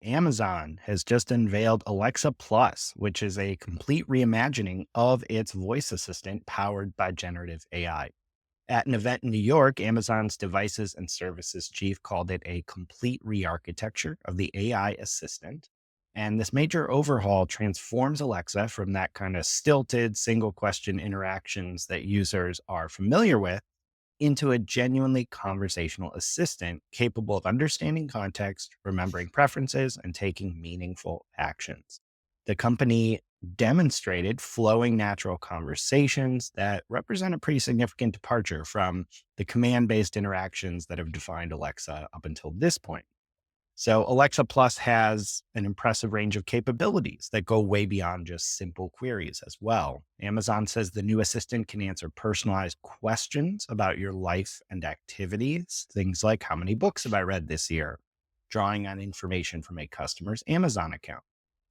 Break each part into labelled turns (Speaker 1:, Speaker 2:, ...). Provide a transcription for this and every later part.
Speaker 1: Amazon has just unveiled Alexa Plus, which is a complete reimagining of its voice assistant powered by generative AI. At an event in New York, Amazon's devices and services chief called it a complete re-architecture of the AI assistant. And this major overhaul transforms Alexa from that kind of stilted single question interactions that users are familiar with into a genuinely conversational assistant capable of understanding context, remembering preferences, and taking meaningful actions. The company demonstrated flowing natural conversations that represent a pretty significant departure from the command based interactions that have defined Alexa up until this point. So, Alexa Plus has an impressive range of capabilities that go way beyond just simple queries as well. Amazon says the new assistant can answer personalized questions about your life and activities, things like how many books have I read this year, drawing on information from a customer's Amazon account.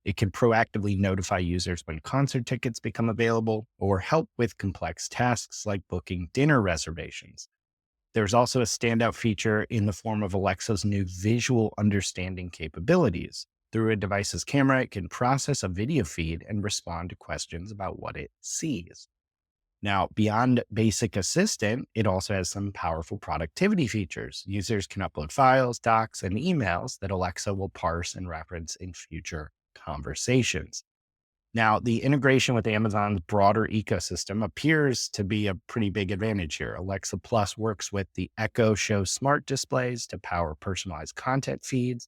Speaker 1: It can proactively notify users when concert tickets become available or help with complex tasks like booking dinner reservations. There's also a standout feature in the form of Alexa's new visual understanding capabilities. Through a device's camera, it can process a video feed and respond to questions about what it sees. Now, beyond basic assistant, it also has some powerful productivity features. Users can upload files, docs, and emails that Alexa will parse and reference in future conversations. Now, the integration with Amazon's broader ecosystem appears to be a pretty big advantage here. Alexa Plus works with the Echo Show smart displays to power personalized content feeds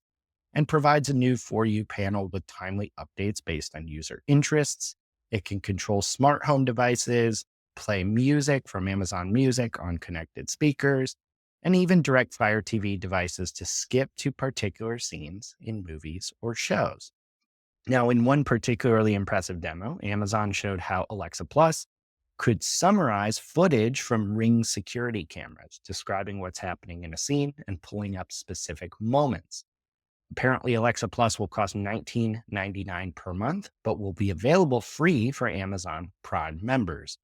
Speaker 1: and provides a new For You panel with timely updates based on user interests. It can control smart home devices, play music from Amazon Music on connected speakers, and even direct Fire TV devices to skip to particular scenes in movies or shows. Now, in one particularly impressive demo, Amazon showed how Alexa Plus could summarize footage from Ring security cameras, describing what's happening in a scene and pulling up specific moments. Apparently, Alexa Plus will cost $19.99 per month, but will be available free for Amazon Prime members.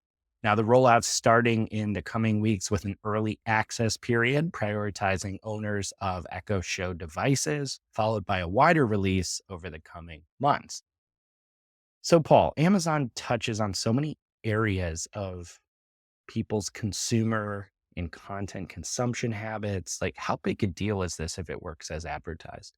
Speaker 1: Now, the rollout's starting in the coming weeks with an early access period, prioritizing owners of Echo Show devices, followed by a wider release over the coming months. So, Paul, Amazon touches on so many areas of people's consumer and content consumption habits. Like, how big a deal is this if it works as advertised?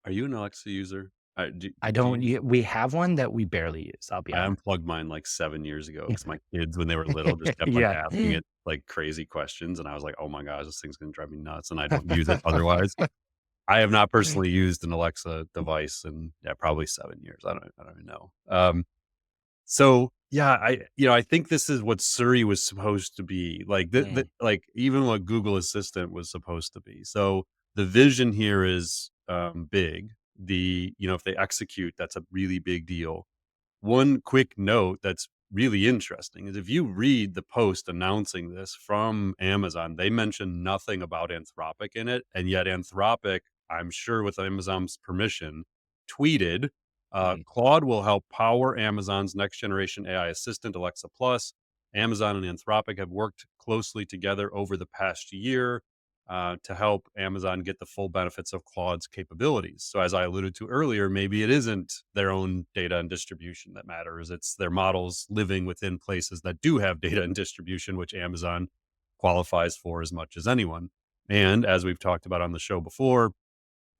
Speaker 2: Are you an Alexa user?
Speaker 1: I
Speaker 2: Do
Speaker 1: don't,
Speaker 2: you?
Speaker 1: we have one that we barely use, I'll be
Speaker 2: I
Speaker 1: honest.
Speaker 2: unplugged mine like 7 years ago because my kids, when they were little, just kept, like,
Speaker 1: Yeah.
Speaker 2: asking it, like, crazy questions, and I was like, "Oh my gosh, this thing's gonna drive me nuts," and I don't use it otherwise. I have not personally used an Alexa device in, yeah, probably 7 years. I don't even know. So, yeah, I think this is what Siri was supposed to be, like,
Speaker 1: Mm,
Speaker 2: like, even what Google Assistant was supposed to be. So, the vision here is, big. If they execute, that's a really big deal. One quick note that's really interesting is if you read the post announcing this from Amazon, they mention nothing about Anthropic in it, and yet Anthropic, I'm sure with Amazon's permission, tweeted,
Speaker 1: mm.
Speaker 2: Claude will help power Amazon's next generation AI assistant, Alexa Plus. Amazon and Anthropic have worked closely together over the past year to help Amazon get the full benefits of Claude's capabilities. So, as I alluded to earlier, maybe it isn't their own data and distribution that matters. It's their models living within places that do have data and distribution, which Amazon qualifies for as much as anyone. And as we've talked about on the show before,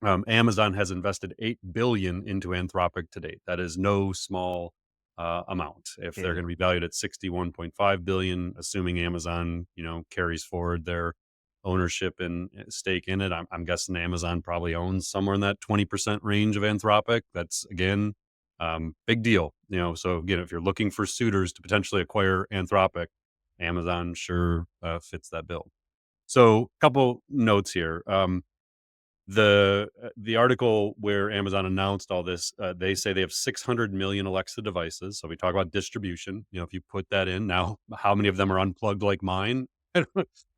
Speaker 2: Amazon has invested 8 billion into Anthropic to date. That is no small amount. If they're
Speaker 1: Yeah.
Speaker 2: going to be valued at 61.5 billion, assuming Amazon, carries forward their ownership and stake in it, I'm guessing Amazon probably owns somewhere in that 20% range of Anthropic. That's again, big deal. So again, if you're looking for suitors to potentially acquire Anthropic, Amazon sure fits that bill. So, couple notes here. The article where Amazon announced all this, they say they have 600 million Alexa devices. So we talk about distribution. If you put that in now, how many of them are unplugged like mine?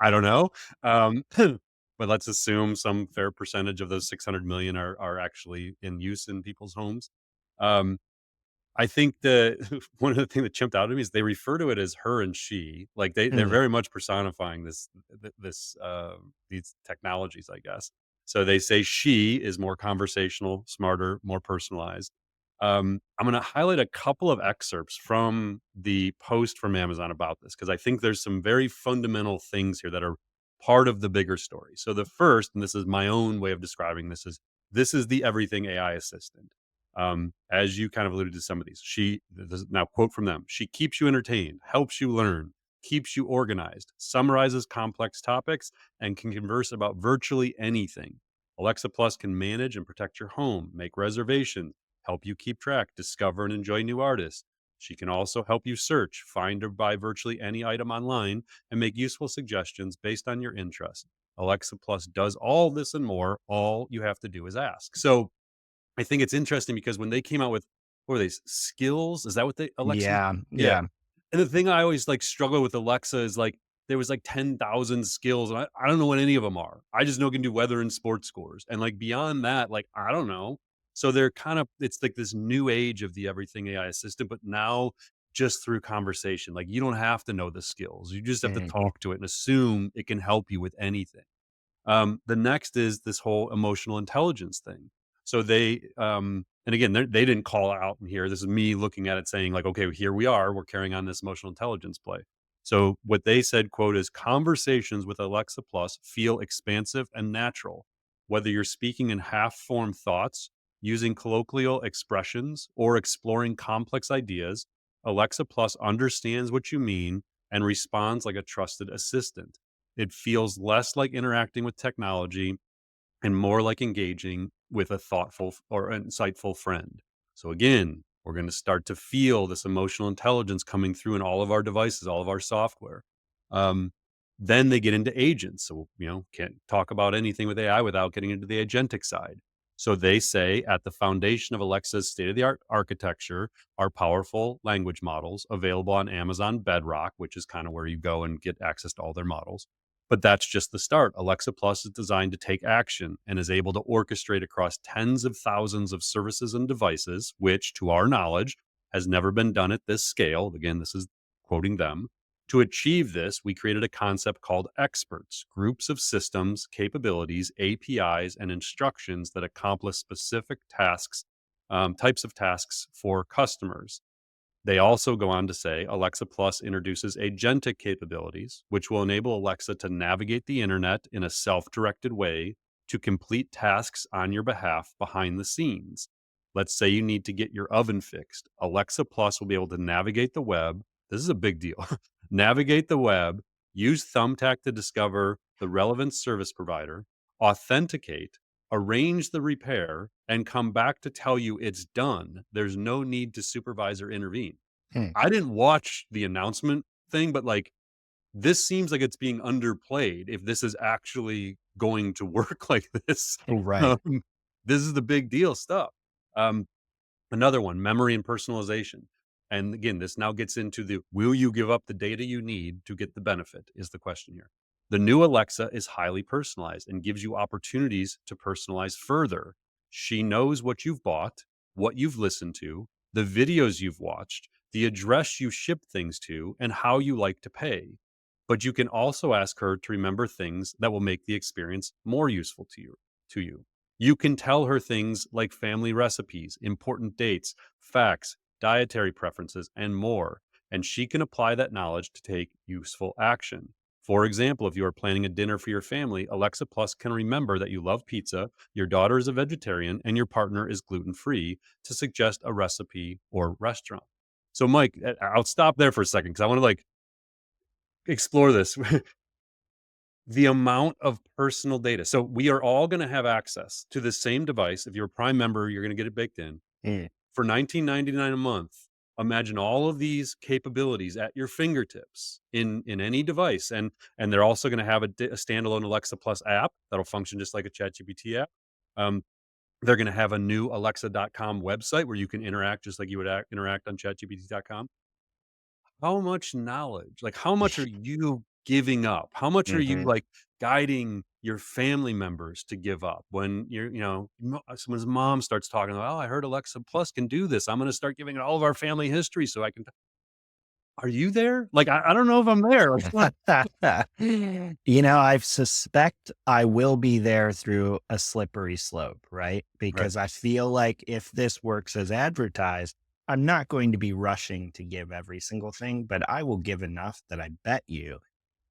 Speaker 2: I don't know. But let's assume some fair percentage of those 600 million are actually in use in people's homes. Um, I think the one of the things that jumped out at me is they refer to it as her and she. Like they're
Speaker 1: Mm,
Speaker 2: very much personifying these technologies, I guess. So they say she is more conversational, smarter, more personalized. I'm going to highlight a couple of excerpts from the post from Amazon about this because I think there's some very fundamental things here that are part of the bigger story. So the first, and this is my own way of describing this is the everything AI assistant. As you kind of alluded to some of these, this is now quote from them. She keeps you entertained, helps you learn, keeps you organized, summarizes complex topics, and can converse about virtually anything. Alexa Plus can manage and protect your home, make reservations, help you keep track, discover and enjoy new artists. She can also help you search, find or buy virtually any item online, and make useful suggestions based on your interests. Alexa Plus does all this and more. All you have to do is ask. So I think it's interesting because when they came out with what were they skills? Is that what they Alexa?
Speaker 1: Yeah,
Speaker 2: Yeah.
Speaker 1: yeah.
Speaker 2: And the thing I always like struggle with Alexa is like there was like 10,000 skills and I don't know what any of them are. I just know it can do weather and sports scores. And like beyond that, like I don't know. So they're kind of it's like this new age of the everything AI assistant, but now just through conversation. Like you don't have to know the skills. You just have to
Speaker 1: Mhm.
Speaker 2: talk to it and assume it can help you with anything. The next is this whole emotional intelligence thing. So and again, they didn't call out in here. This is me looking at it saying, like, okay, here we are. We're carrying on this emotional intelligence play. So what they said, quote, is conversations with Alexa Plus feel expansive and natural. Whether you're speaking in half formed thoughts, using colloquial expressions, or exploring complex ideas, Alexa Plus understands what you mean and responds like a trusted assistant. It feels less like interacting with technology and more like engaging with a thoughtful or insightful friend. So again, we're going to start to feel this emotional intelligence coming through in all of our devices, all of our software. Um, then they get into agents. So, can't talk about anything with AI without getting into the agentic side. So they say at the foundation of Alexa's state of the art architecture are powerful language models available on Amazon Bedrock, which is kind of where you go and get access to all their models. But that's just the start. Alexa Plus is designed to take action and is able to orchestrate across tens of thousands of services and devices, which, to our knowledge, has never been done at this scale. Again, this is quoting them. To achieve this, we created a concept called experts, groups of systems, capabilities, APIs, and instructions that accomplish specific tasks, types of tasks for customers. They also go on to say Alexa Plus introduces agentic capabilities, which will enable Alexa to navigate the internet in a self directed way to complete tasks on your behalf behind the scenes. Let's say you need to get your oven fixed. Alexa Plus will be able to navigate the web. This is a big deal. Navigate the web, use Thumbtack to discover the relevant service provider, authenticate, arrange the repair, and come back to tell you it's done. There's no need to supervise or intervene.
Speaker 1: Hmm.
Speaker 2: I didn't watch the announcement thing, but like this seems like it's being underplayed if this is actually going to work like this.
Speaker 1: Right.
Speaker 2: Um, this is the big deal stuff. Um, Another one, memory and personalization. And again, this now gets into the will you give up the data you need to get the benefit is the question here. The new Alexa is highly personalized and gives you opportunities to personalize further. She knows what you've bought, what you've listened to, the videos you've watched, the address you ship things to, and how you like to pay. But you can also ask her to remember things that will make the experience more useful to you. You can tell her things like family recipes, important dates, facts, dietary preferences, and more, and she can apply that knowledge to take useful action. For example, if you are planning a dinner for your family, Alexa Plus can remember that you love pizza, your daughter is a vegetarian, and your partner is gluten free to suggest a recipe or restaurant. So, Mike, I'll stop there for a second because I want to like explore this. The amount of personal data. So we are all going to have access to the same device. If you're a Prime member, you're going to get it baked in
Speaker 1: Mm.
Speaker 2: for 19.99 a month. Imagine all of these capabilities at your fingertips in any device, and they're also going to have a standalone Alexa Plus app that'll function just like a ChatGPT app. Um, they're going to have a new Alexa.com website where you can interact just like you would interact on ChatGPT.com. How much knowledge, like, how much are you giving up? How much are you,
Speaker 1: Mhm.
Speaker 2: like, guiding your family members to give up when someone's mom starts talking about, "Oh, I heard Alexa Plus can do this. I'm gonna start giving it all of our family history so I can" Are you there? Like, I don't know if I'm there. Like, what?
Speaker 1: I suspect I will be there through a slippery slope, right?
Speaker 2: Right.
Speaker 1: Because I feel like if this works as advertised, I'm not going to be rushing to give every single thing, but I will give enough that I bet you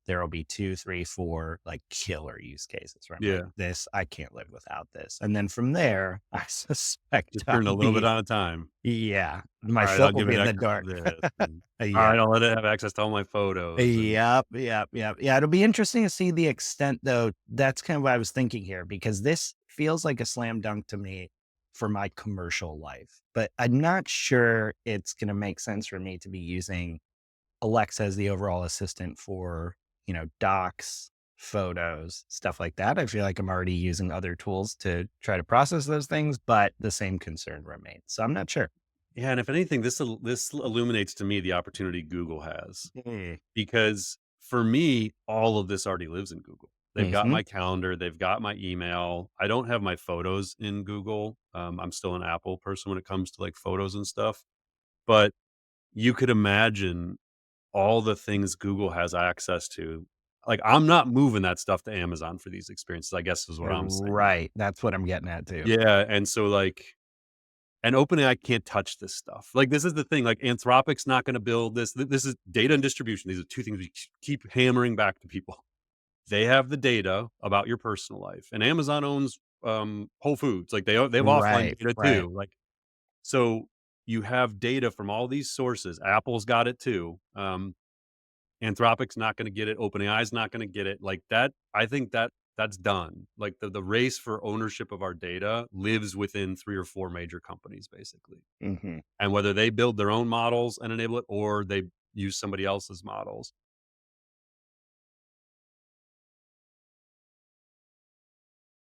Speaker 1: there will be 2, 3, 4 like killer use cases where I'm like,
Speaker 2: Yeah.
Speaker 1: this, I can't live without this. And then from there, I suspect
Speaker 2: Just
Speaker 1: I'll
Speaker 2: turned a little bit
Speaker 1: be,
Speaker 2: on a time.
Speaker 1: yeah, my
Speaker 2: Alright,
Speaker 1: foot
Speaker 2: I'll
Speaker 1: will
Speaker 2: give
Speaker 1: be
Speaker 2: it
Speaker 1: in the
Speaker 2: access to
Speaker 1: dark.
Speaker 2: this, and
Speaker 1: Yeah.
Speaker 2: alright, I'll let it have access to all my photos, and
Speaker 1: Yep. Yeah, it'll be interesting to see the extent though. That's kind of what I was thinking here because this feels like a slam dunk to me for my commercial life. But I'm not sure it's going to make sense for me to be using Alexa as the overall assistant for, docs, photos, stuff like that. I feel like I'm already using other tools to try to process those things, but the same concern remains. So I'm not sure.
Speaker 2: yeah, and if anything, this illuminates to me the opportunity Google has,
Speaker 1: Mm.
Speaker 2: because for me, all of this already lives in Google. They've got
Speaker 1: Hmm.
Speaker 2: my calendar, they've got my email. I don't have my photos in Google. I'm still an Apple person when it comes to, like, photos and stuff, but you could imagine all the things Google has access to. Like, I'm not moving that stuff to Amazon for these experiences, I guess is what I'm saying.
Speaker 1: Right. That's what I'm getting at too.
Speaker 2: Yeah, and so, like, and OpenAI can't touch this stuff. Like, this is the thing, like, Anthropic's not gonna build this. This is data and distribution. These are 2 things we keep hammering back to people. They have the data about your personal life, and Amazon owns, Whole Foods. Like, they have offline
Speaker 1: Right.
Speaker 2: data
Speaker 1: Right.
Speaker 2: too. Like, so you have data from all these sources. Apple's got it too. Anthropic's not gonna get it, OpenAI's not gonna get it, like, that I think that's done. Like, the race for ownership of our data lives within 3 or 4 major companies, basically,
Speaker 1: Hmm.
Speaker 2: and whether they build their own models and enable it or they use somebody else's models.